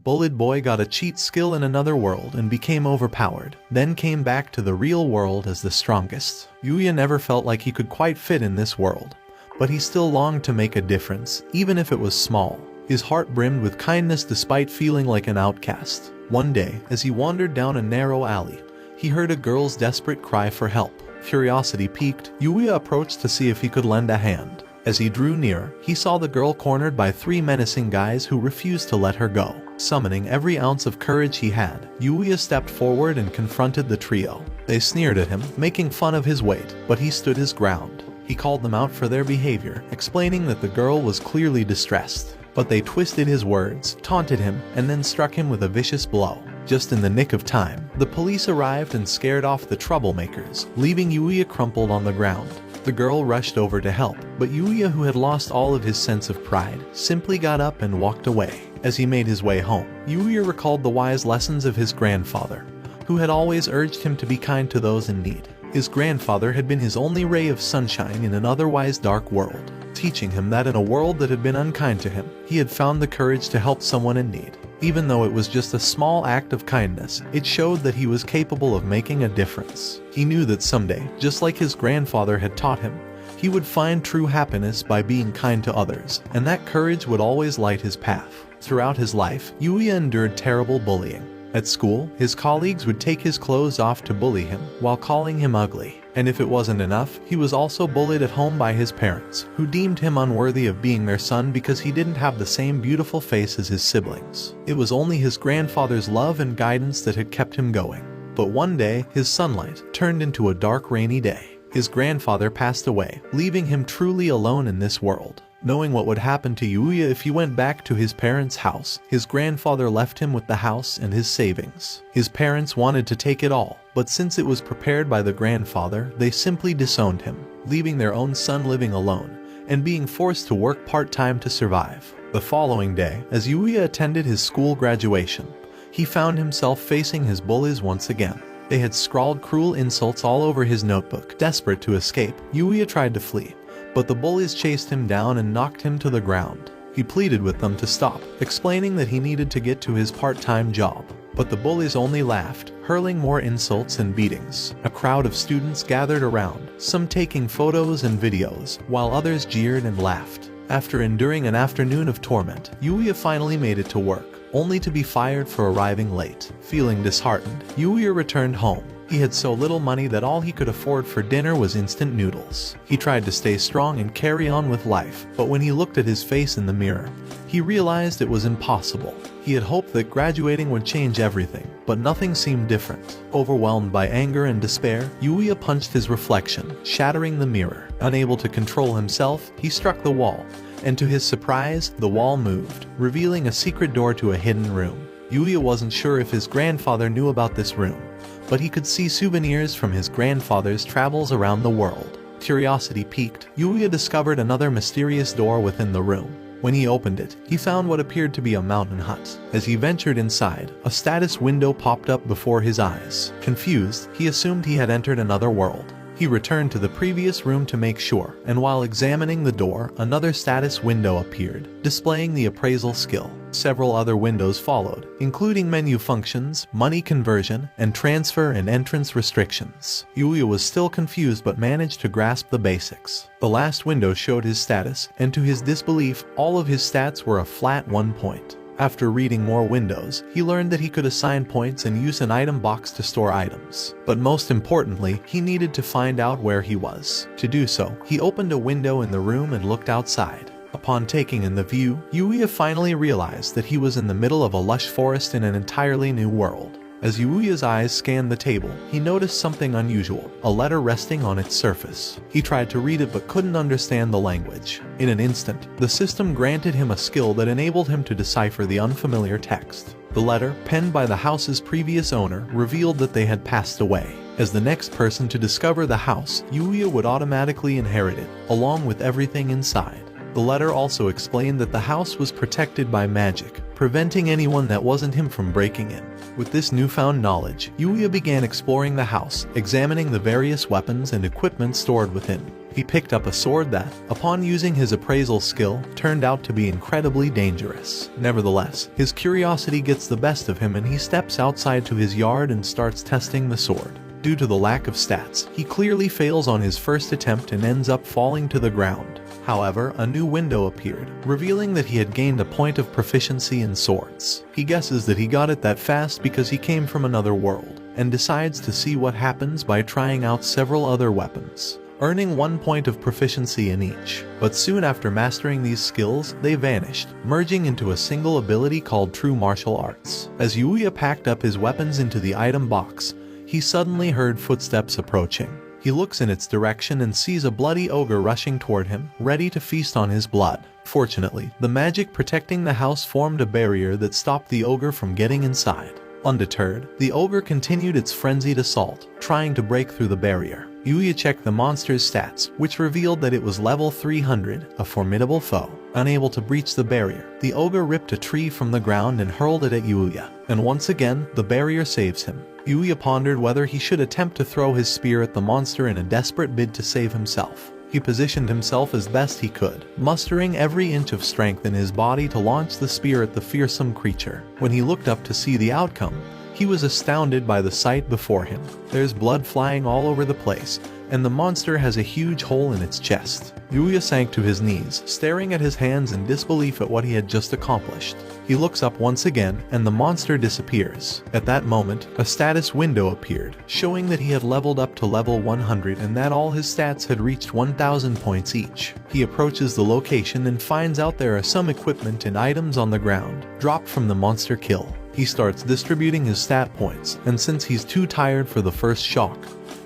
Bullied boy got a cheat skill in another world and became overpowered, then came back to the real world as the strongest. Yuya never felt like he could quite fit in this world, but he still longed to make a difference, even if it was small. His heart brimmed with kindness despite feeling like an outcast. One day, as he wandered down a narrow alley, he heard a girl's desperate cry for help. Curiosity piqued, Yuya approached to see if he could lend a hand. As he drew near, he saw the girl cornered by 3 menacing guys who refused to let her go. Summoning every ounce of courage he had, Yuya stepped forward and confronted the trio. They sneered at him, making fun of his weight, but he stood his ground. He called them out for their behavior, explaining that the girl was clearly distressed. But they twisted his words, taunted him, and then struck him with a vicious blow. Just in the nick of time, the police arrived and scared off the troublemakers, leaving Yuya crumpled on the ground. The girl rushed over to help, but Yuya, who had lost all of his sense of pride, simply got up and walked away. As he made his way home, Yuya recalled the wise lessons of his grandfather, who had always urged him to be kind to those in need. His grandfather had been his only ray of sunshine in an otherwise dark world, teaching him that in a world that had been unkind to him, he had found the courage to help someone in need. Even though it was just a small act of kindness, it showed that he was capable of making a difference. He knew that someday, just like his grandfather had taught him, he would find true happiness by being kind to others, and that courage would always light his path. Throughout his life, Yuya endured terrible bullying. At school, his colleagues would take his clothes off to bully him, while calling him ugly. And if it wasn't enough, he was also bullied at home by his parents, who deemed him unworthy of being their son because he didn't have the same beautiful face as his siblings. It was only his grandfather's love and guidance that had kept him going. But one day, his sunlight turned into a dark, rainy day. His grandfather passed away, leaving him truly alone in this world. Knowing what would happen to Yuya if he went back to his parents' house, his grandfather left him with the house and his savings. His parents wanted to take it all, but since it was prepared by the grandfather, they simply disowned him, leaving their own son living alone and being forced to work part-time to survive. The following day, as Yuya attended his school graduation, he found himself facing his bullies once again. They had scrawled cruel insults all over his notebook. Desperate to escape, Yuya tried to flee, but the bullies chased him down and knocked him to the ground. He pleaded with them to stop, explaining that he needed to get to his part-time job. But the bullies only laughed, hurling more insults and beatings. A crowd of students gathered around, some taking photos and videos, while others jeered and laughed. After enduring an afternoon of torment, Yuya finally made it to work, only to be fired for arriving late. Feeling disheartened, Yuya returned home. He had so little money that all he could afford for dinner was instant noodles. He tried to stay strong and carry on with life, but when he looked at his face in the mirror, he realized it was impossible. He had hoped that graduating would change everything, but nothing seemed different. Overwhelmed by anger and despair, Yuya punched his reflection, shattering the mirror. Unable to control himself, he struck the wall, and to his surprise, the wall moved, revealing a secret door to a hidden room. Yuya wasn't sure if his grandfather knew about this room, but he could see souvenirs from his grandfather's travels around the world. Curiosity piqued, Yuya discovered another mysterious door within the room. When he opened it, he found what appeared to be a mountain hut. As he ventured inside, a status window popped up before his eyes. Confused, he assumed he had entered another world. He returned to the previous room to make sure, and while examining the door, another status window appeared, displaying the appraisal skill. Several other windows followed, including menu functions, money conversion, and transfer and entrance restrictions. Yuya was still confused but managed to grasp the basics. The last window showed his status, and to his disbelief, all of his stats were a flat 1 point. After reading more windows, he learned that he could assign points and use an item box to store items. But most importantly, he needed to find out where he was. To do so, he opened a window in the room and looked outside. Upon taking in the view, Yuya finally realized that he was in the middle of a lush forest in an entirely new world. As Yuya's eyes scanned the table, he noticed something unusual, a letter resting on its surface. He tried to read it but couldn't understand the language. In an instant, the system granted him a skill that enabled him to decipher the unfamiliar text. The letter, penned by the house's previous owner, revealed that they had passed away. As the next person to discover the house, Yuya would automatically inherit it, along with everything inside. The letter also explained that the house was protected by magic, preventing anyone that wasn't him from breaking in. With this newfound knowledge, Yuya began exploring the house, examining the various weapons and equipment stored within. He picked up a sword that, upon using his appraisal skill, turned out to be incredibly dangerous. Nevertheless, his curiosity gets the best of him and he steps outside to his yard and starts testing the sword. Due to the lack of stats, he clearly fails on his first attempt and ends up falling to the ground. However, a new window appeared, revealing that he had gained a point of proficiency in swords. He guesses that he got it that fast because he came from another world, and decides to see what happens by trying out several other weapons, earning 1 point of proficiency in each. But soon after mastering these skills, they vanished, merging into a single ability called True Martial Arts. As Yuya packed up his weapons into the item box, he suddenly heard footsteps approaching. He looks in its direction and sees a bloody ogre rushing toward him, ready to feast on his blood. Fortunately, the magic protecting the house formed a barrier that stopped the ogre from getting inside. Undeterred, the ogre continued its frenzied assault, trying to break through the barrier. Yuya checked the monster's stats, which revealed that it was level 300, a formidable foe. Unable to breach the barrier, the ogre ripped a tree from the ground and hurled it at Yuya. And once again, the barrier saves him. Yuya pondered whether he should attempt to throw his spear at the monster in a desperate bid to save himself. He positioned himself as best he could, mustering every inch of strength in his body to launch the spear at the fearsome creature. When he looked up to see the outcome, he was astounded by the sight before him. There's blood flying all over the place, and the monster has a huge hole in its chest. Yuya sank to his knees, staring at his hands in disbelief at what he had just accomplished. He looks up once again, and the monster disappears. At that moment, a status window appeared, showing that he had leveled up to level 100 and that all his stats had reached 1,000 points each. He approaches the location and finds out there are some equipment and items on the ground, dropped from the monster kill. He starts distributing his stat points, and since he's too tired for the first shock,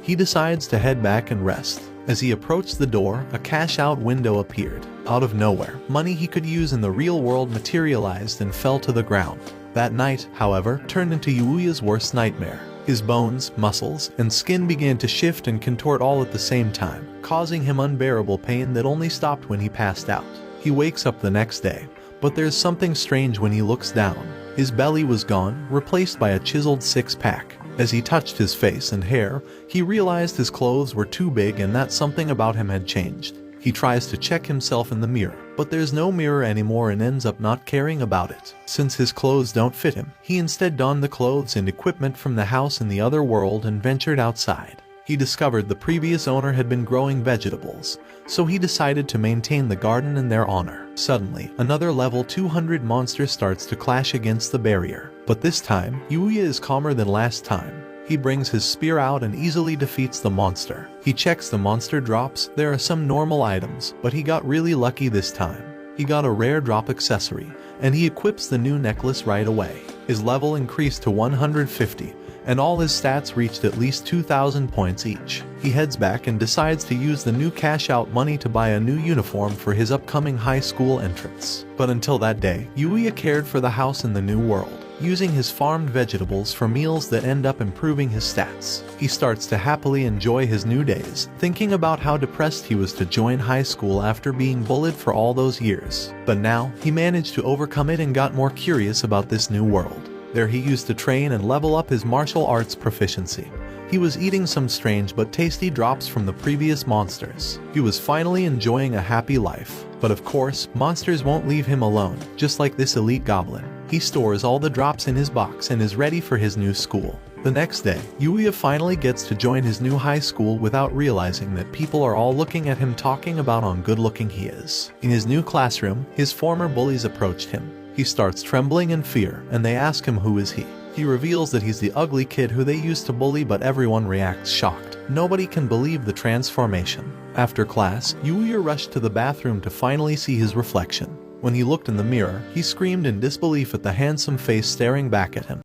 he decides to head back and rest. As he approached the door, a cash-out window appeared. Out of nowhere, money he could use in the real world materialized and fell to the ground. That night, however, turned into Yuya's worst nightmare. His bones, muscles, and skin began to shift and contort all at the same time, causing him unbearable pain that only stopped when he passed out. He wakes up the next day, but there's something strange when he looks down. His belly was gone, replaced by a chiseled six-pack. As he touched his face and hair, he realized his clothes were too big and that something about him had changed. He tries to check himself in the mirror, but there's no mirror anymore and ends up not caring about it. Since his clothes don't fit him, he instead donned the clothes and equipment from the house in the other world and ventured outside. He discovered the previous owner had been growing vegetables, so he decided to maintain the garden in their honor. Suddenly, another level 200 monster starts to clash against the barrier. But this time, Yuya is calmer than last time. He brings his spear out and easily defeats the monster. He checks the monster drops. There are some normal items, but he got really lucky this time. He got a rare drop accessory, and he equips the new necklace right away. His level increased to 150. And all his stats reached at least 2,000 points each. He heads back and decides to use the new cash-out money to buy a new uniform for his upcoming high school entrance. But until that day, Yuya cared for the house in the new world, using his farmed vegetables for meals that end up improving his stats. He starts to happily enjoy his new days, thinking about how depressed he was to join high school after being bullied for all those years. But now, he managed to overcome it and got more curious about this new world. There he used to train and level up his martial arts proficiency. He was eating some strange but tasty drops from the previous monsters. He was finally enjoying a happy life. But of course, monsters won't leave him alone, just like this elite goblin. He stores all the drops in his box and is ready for his new school. The next day, Yuya finally gets to join his new high school without realizing that people are all looking at him talking about how good-looking he is. In his new classroom, his former bullies approached him. He starts trembling in fear, and they ask him who is he. He reveals that he's the ugly kid who they used to bully, but everyone reacts shocked. Nobody can believe the transformation. After class, Yuya rushed to the bathroom to finally see his reflection. When he looked in the mirror, he screamed in disbelief at the handsome face staring back at him.